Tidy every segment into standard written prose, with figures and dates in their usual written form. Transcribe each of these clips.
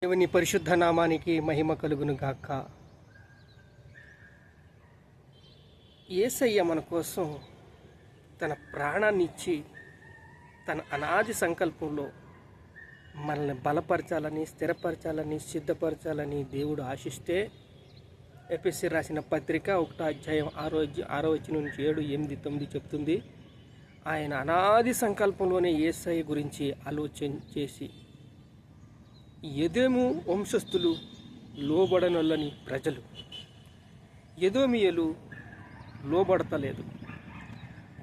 దేవుని పరిశుద్ధ నామానికి మహిమ కలుగును గాక. యేసయ్య మన కోసం తన ప్రాణాన్ని ఇచ్చి తన అనాది సంకల్పంలో మనల్ని బలపరచాలని, స్థిరపరచాలని, సిద్ధపరచాలని దేవుడు ఆశిస్తే ఎఫెసీ రాసిన పత్రిక 1వ అధ్యాయం 6వ వచనం నుంచి 7, 8, 9 చెప్తుంది. ఆయన అనాది సంకల్పంలోనే యేసయ్య గురించి ఆలోచన చేసి ఎదోము వంశస్థులు లోబడనొల్లని ప్రజలు, ఎదోమియలు లోబడతలేదు,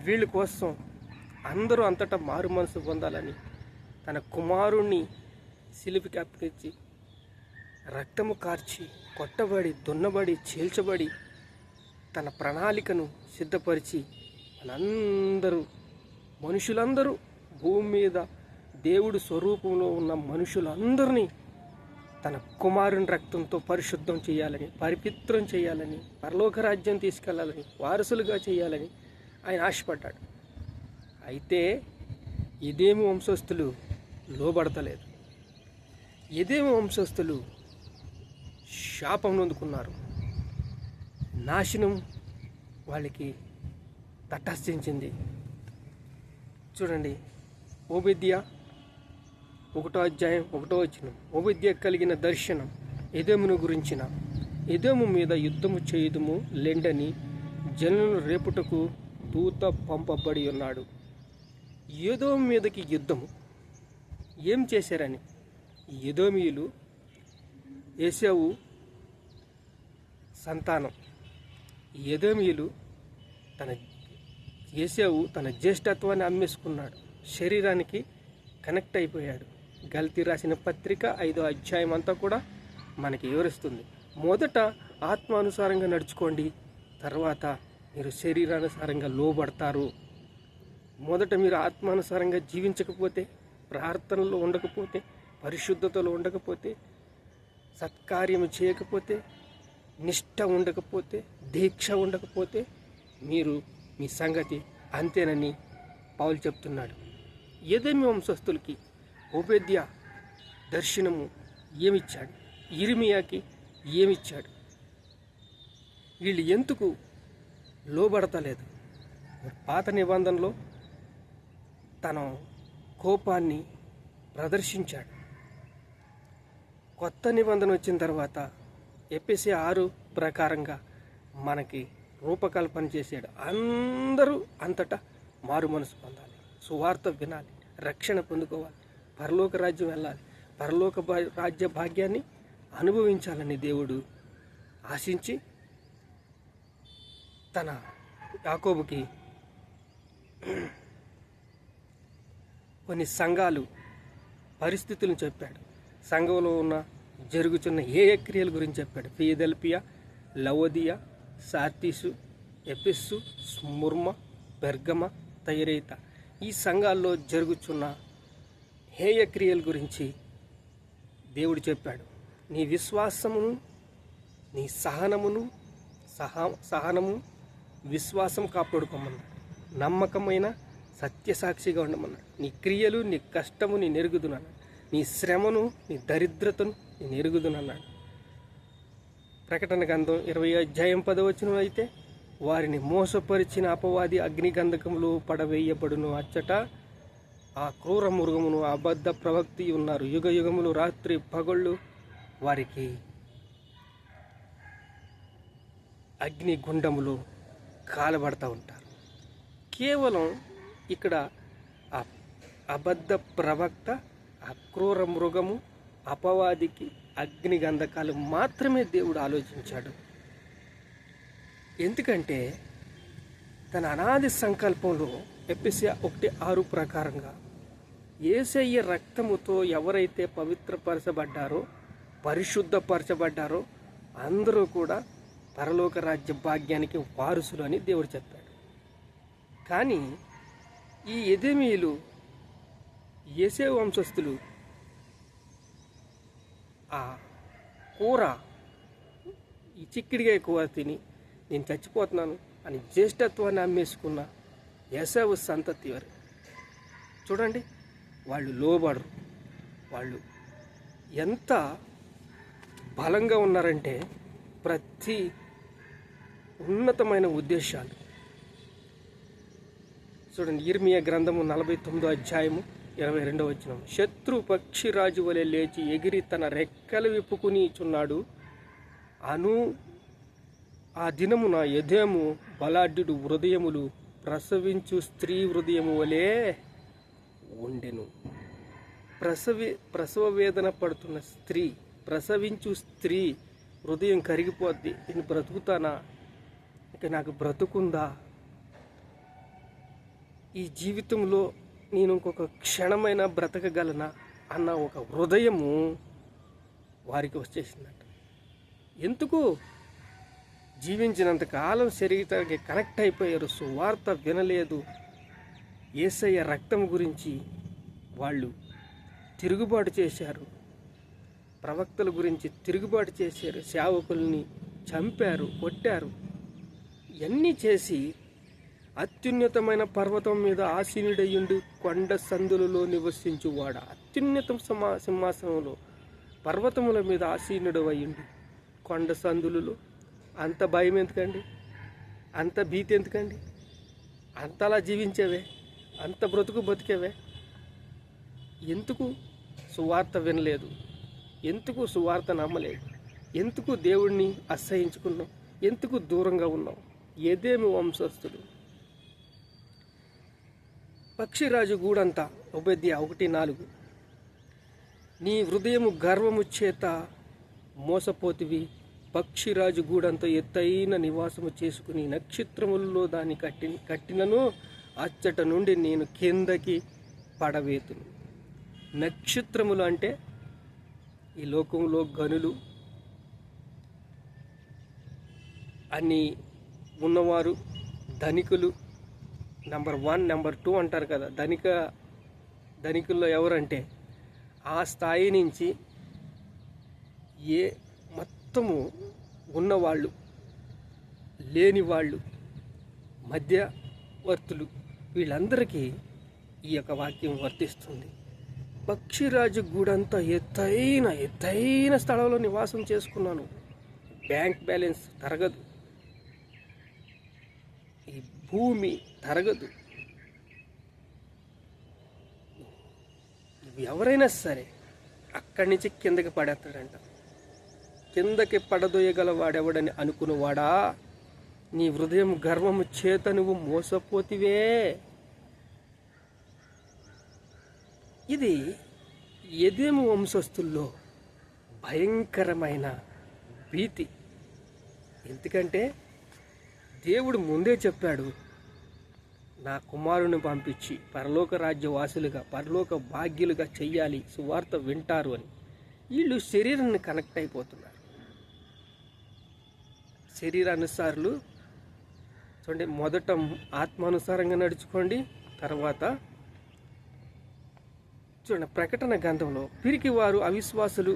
వీళ్ళ కోసం అందరూ అంతటా మారు మనసు పొందాలని తన కుమారుణ్ణి సిలువకి అప్పగించి రక్తము కార్చి కొట్టబడి, దున్నబడి, చీల్చబడి తన ప్రణాళికను సిద్ధపరిచి మనుషులందరూ భూమి మీద దేవుడు స్వరూపంలో ఉన్న మనుషులందరినీ తన కుమారుని రక్తంతో పరిశుద్ధం చేయాలని, పరిపిత్రం చేయాలని, పరలోక రాజ్యం తీసుకెళ్లాలని, వారసులుగా చేయాలని ఆయన ఆశపడ్డాడు. అయితే ఎదోము వంశస్థులు లోబడతలేదు. ఎదోము వంశస్థులు శాపం నొందుకున్నారు. నాశనం వాళ్ళకి తటస్థించింది. చూడండి, ఓబద్య 1వ అధ్యాయం 1వ వచనం. ఓబద్య కలిగిన దర్శనం ఎదోమును గురించిన, ఎదోము మీద యుద్ధము చేయుదుము లెండని జనులను రేపుటకు దూత పంపబడి ఉన్నాడు. ఎదోము మీదకి యుద్ధము ఏం చేశారని? ఎదోమీయులు ఏశావు సంతానం. ఎదోమీయులు ఏశావు తన జ్యేష్ఠత్వాన్ని అమ్మేసుకున్నాడు, శరీరానికి కనెక్ట్ అయిపోయాడు. గల్తీ రాసిన పత్రిక 5వ అధ్యాయం అంతా కూడా మనకి వివరిస్తుంది. మొదట ఆత్మానుసారంగా నడుచుకోండి, తర్వాత మీరు శరీరానుసారంగా లోబడతారు. మొదట మీరు ఆత్మానుసారంగా జీవించకపోతే, ప్రార్థనలో ఉండకపోతే, పరిశుద్ధతలో ఉండకపోతే, సత్కార్యము చేయకపోతే, నిష్ఠ ఉండకపోతే, దీక్ష ఉండకపోతే మీరు మీ సంగతి అంతేనని పౌలు చెప్తున్నాడు. ఎదోము వంశస్థులకి ఓబద్య దర్శనము ఏమిచ్చాడు? ఇర్మియాకి ఏమిచ్చాడు? వీళ్ళు ఎందుకు లోబడతలేదు? పాత నిబంధనలో తన కోపాన్ని ప్రదర్శించాడు. కొత్త నిబంధన వచ్చిన తర్వాత ఎఫెసీ 6 ప్రకారంగా మనకి రూపకల్పన చేశాడు. అందరూ అంతటా మారు మనసు పొందాలి, సువార్త వినాలి, రక్షణ పొందుకోవాలి, పరలోక రాజ్యం వెళ్ళాలి, పరలోక రాజ్య భాగ్యాన్ని అనుభవించాలని దేవుడు ఆశించి తన యాకోబుకి కొన్ని సంఘాలు పరిస్థితులను చెప్పాడు. సంఘంలో ఉన్న జరుగుతున్న ఏ క్రియల గురించి చెప్పాడు. ఫిలదెల్ఫియా, లవోదియా, సార్దీసు, ఎఫెసు, స్ముర్మ, పెర్గమ, తయరైత ఈ సంఘాల్లో జరుగుతున్న హేయ క్రియల గురించి దేవుడు చెప్పాడు. నీ విశ్వాసమును, నీ సహనము విశ్వాసం కాపాడుకోమన్నాడు. నమ్మకమైన సత్యసాక్షిగా ఉండమన్నాడు. నీ క్రియలు, నీ కష్టము నీ నెరుగుదునన్నాడు. నీ శ్రమను, నీ దరిద్రతను నేను ఎరుగుదునన్నాడు. ప్రకటన గ్రంథం 20వ అధ్యాయం 10వ వచనం అయితే, వారిని మోసపరిచిన అపవాది అగ్నిగంధకములో పడవేయబడును. అచ్చట ఆ క్రూర మృగమును, అబద్ధ ప్రవక్తి ఉన్నారు. యుగ యుగములు రాత్రి పగళ్ళు వారికి అగ్ని గుండములు కాలబడతా ఉంటారు. కేవలం ఇక్కడ ఆ అబద్ధ ప్రవక్త, ఆ క్రూర మృగము, అపవాదికి అగ్నిగంధకాలు మాత్రమే దేవుడు ఆలోచించాడు. ఎందుకంటే తన అనాది సంకల్పంలో ఎఫెసీ 1:6 ప్రకారంగా యేసయ్య రక్తముతో ఎవరైతే పవిత్రపరచబడ్డారో, పరిశుద్ధపరచబడ్డారో అందరూ కూడా పరలోక రాజ్య భాగ్యానికి వారసులు అని దేవుడు చెప్పాడు. కానీ ఈ ఎదోమీయులు, ఏశావు వంశస్థులు ఆ కూర, ఈ చిక్కిడిగా కూర తిని నేను చచ్చిపోతున్నాను అని జ్యేష్ఠత్వాన్ని అమ్మేసుకున్న ఏశావు సంతతి వారు. చూడండి, వాళ్ళు లోబడరు. వాళ్ళు ఎంత బలంగా ఉన్నారంటే ప్రతి ఉన్నతమైన ఉద్దేశాలు. చూడండి, ఇర్మియా గ్రంథము 49వ అధ్యాయము 22వ వచనం. శత్రు పక్షిరాజు వలె లేచి ఎగిరి తన రెక్కలు విప్పుకునిచున్నాడు. ఆ దినమున ఎదేము బలాఢ్యుడు హృదయములు ప్రసవించు స్త్రీ హృదయము వలె ఉండెను. ప్రసవ వేదన పడుతున్న స్త్రీ, ప్రసవించు స్త్రీ హృదయం కరిగిపోద్ది. నేను బ్రతుకుతానా, ఇక నాకు బ్రతుకుందా, ఈ జీవితంలో నేను ఇంకొక క్షణమైనా బ్రతకగలనా అన్న ఒక హృదయము వారికి వచ్చేసిందంట. ఎందుకు? జీవించినంత కాలం శరీరానికి కనెక్ట్ అయిపోయారు, సువార్త వినలేదు, యేసయ్య రక్తం గురించి వాళ్ళు తిరుగుబాటు చేశారు, ప్రవక్తల గురించి తిరుగుబాటు చేశారు, సేవకుల్ని చంపారు, కొట్టారు. ఇవన్నీ చేసి అత్యున్నతమైన పర్వతం మీద ఆసీనుడయ్యుండి కొండ సందులలో నివసించువాడ, అత్యున్నత సింహాసనంలో పర్వతముల మీద ఆసీనుడు అయ్యుండి కొండ సందులలో, అంత భయం ఎందుకండి, అంత భీతి ఎందుకండి, అంతలా జీవించేవే, అంత బ్రతుకు బతికేవే, ఎందుకు సువార్త వినలేదు, ఎందుకు సువార్త నమ్మలేదు, ఎందుకు దేవుణ్ణి అసహించుకున్నాం, ఎందుకు దూరంగా ఉన్నాం? ఎదేము వంశస్థుడు. పక్షిరాజు గూడంతా, ఒబేద్యా 1:4. నీ హృదయము గర్వము చేత మోసపోతివి, పక్షిరాజు గూడంతా ఎత్తైన నివాసము చేసుకుని నక్షత్రములలో దాన్ని కట్టినను అచ్చట నుండి నేను కిందకి పడవేతును. నక్షత్రములు అంటే ఈ లోకంలో గనులు అన్నీ ఉన్నవారు, ధనికులు, నెంబర్ 1 నెంబర్ 2 అంటారు కదా. ధనికుల్లో ఎవరంటే ఆ స్థాయి నుంచి మొత్తము ఉన్నవాళ్ళు, లేని వాళ్ళు, మధ్యవర్తులు, వీళ్ళందరికీ ఈ యొక్క వాక్యం వర్తిస్తుంది. పక్షిరాజు గూడంతా ఎత్తైన స్థలంలో నివాసం చేసుకున్నాను. బ్యాంక్ బ్యాలెన్స్ తరగదు, ఈ భూమి తరగదు. ఎవరైనా సరే అక్కడి నుంచి కిందకి పడేస్తాడంట. కిందకి పడదోయగల వాడెవడని అనుకున్నవాడా, నీ హృదయం గర్వము చేత నువ్వు మోసపోతివే. ఇది ఎదేము వంశస్థుల్లో భయంకరమైన భీతి. ఎందుకంటే దేవుడు ముందే చెప్పాడు, నా కుమారుని పంపించి పరలోక రాజ్యవాసులుగా, పరలోక భాగ్యులుగా చెయ్యాలి, సువార్త వింటారు అని. వీళ్ళు శరీరాన్ని కనెక్ట్ అయిపోతున్నారు. శరీరానుసారులు. చూడండి, మొదట ఆత్మానుసారంగా నడుచుకోండి, తర్వాత చూడండి ప్రకటన గ్రంథంలో పిరికివారు, అవిశ్వాసులు,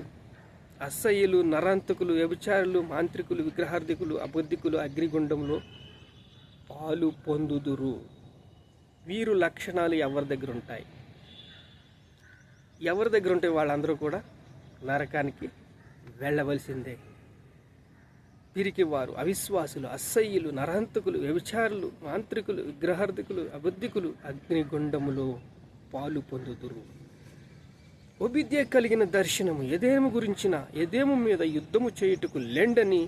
అసహ్యులు, నరాంతకులు, వ్యభిచారులు, మాంత్రికులు, విగ్రహార్థికులు, అబద్ధికులు అగ్నిగుండంలో పాలు పొందుదురు. వీరు లక్షణాలు ఎవరి దగ్గర ఉంటాయి? ఎవరి దగ్గర ఉంటే వాళ్ళందరూ కూడా నరకానికి వెళ్ళవలసిందే. పిరికివారు, అవిశ్వాసులు, అసహ్యులు, నరహంతకులు, వ్యభిచారులు, మాంత్రికులు, విగ్రహార్థికులు, అబద్ధికులు అగ్నిగుండములో పాలు పొందుదురు. ఒబిద్యా కలిగిన దర్శనము ఎదేము గురించిన, ఎదేము మీద యుద్ధము చేయుటకు లెండని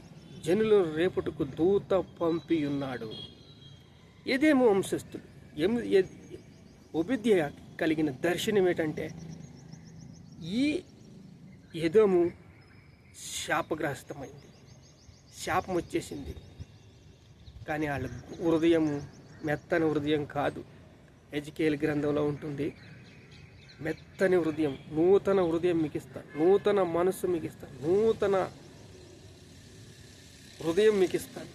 జనులను రేపుటకు దూత పంపియున్నాడు. ఎదేము వంశస్థుడు ఒబిద్యా కలిగిన దర్శనం ఏంటంటే, ఈ ఎదోము శాపగ్రస్తమైంది, శాపం వచ్చేసింది. కానీ వాళ్ళ హృదయము మెత్తని హృదయం కాదు. ఎజికేల్ గ్రంథంలో ఉంటుంది, మెత్తని హృదయం, నూతన హృదయం మీకు ఇస్తాను, నూతన మనస్సు మీకు ఇస్తాను, నూతన హృదయం మీకు ఇస్తాను,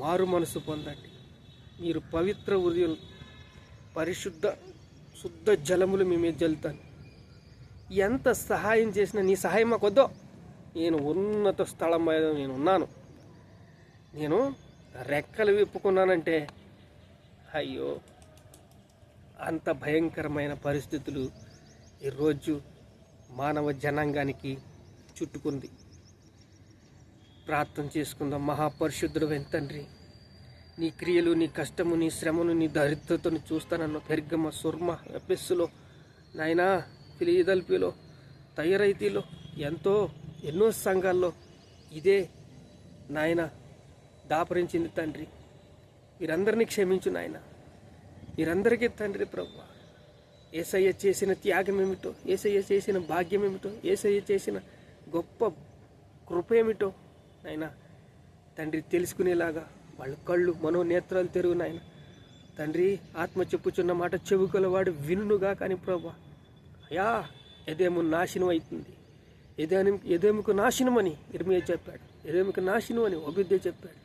మారు మనసు పొందండి, మీరు పవిత్ర హృదయం, పరిశుద్ధ శుద్ధ జలములు మీ మీద జల్లుతాను. ఎంత సహాయం చేసినా నీ సహాయం మాకు వద్దో, నేను ఉన్నత స్థలం మీద నేను ఉన్నాను, నేను రెక్కలు విప్పుకున్నానంటే అయ్యో, అంత భయంకరమైన పరిస్థితులు ఈరోజు మానవ జనాంగానికి చుట్టుకుంది. ప్రార్థన చేసుకుందాం. మహాపరిశుద్ధుడైన తండ్రి, నీ క్రియలు, నీ కష్టము, నీ శ్రమను, నీ దరిద్రతను చూస్తానన్న పెర్గమ, సుర్మ, ఎపెస్సులో నాయనా, ఫిలదెల్ఫియాలో, తయరైతీలో ఎన్నో సంఘాల్లో ఇదే నాయన దాపరించింది తండ్రి. వీరందరినీ క్షమించు నాయన. వీరందరికీ తండ్రి ప్రభువా, యేసయ్య చేసిన త్యాగం ఏమిటో, యేసయ్య చేసిన భాగ్యం ఏమిటో, యేసయ్య చేసిన గొప్ప కృప ఏమిటో నాయన తండ్రి తెలుసుకునేలాగా వాళ్ళ కళ్ళు, మనోనేత్రాలు తెరుగు నాయన తండ్రి. ఆత్మ చెప్పుచున్న మాట చెవుకలవాడు వినుగా. కానీ ప్రభా అయా, ఎదేము నాశనం అవుతుంది, ఎదేముకు నాశనం అని ఇర్మియా చెప్పాడు, ఎదేముకు నాశనం అని ఒబేద్యా చెప్పాడు.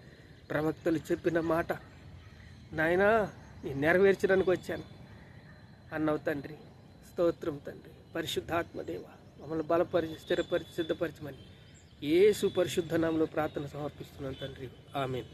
ప్రవక్తలు చెప్పిన మాట నాయనా నేను నెరవేర్చడానికి వచ్చాను అన్నావు తండ్రి. స్తోత్రం తండ్రి. పరిశుద్ధాత్మదేవ, మమ్మల్ని బలపరిచి, స్థిరపరిచి, సిద్ధపరచమని యేసు పరిశుద్ధ నామములో ప్రార్థన సమర్పిస్తున్నాను తండ్రి. ఆమేన్.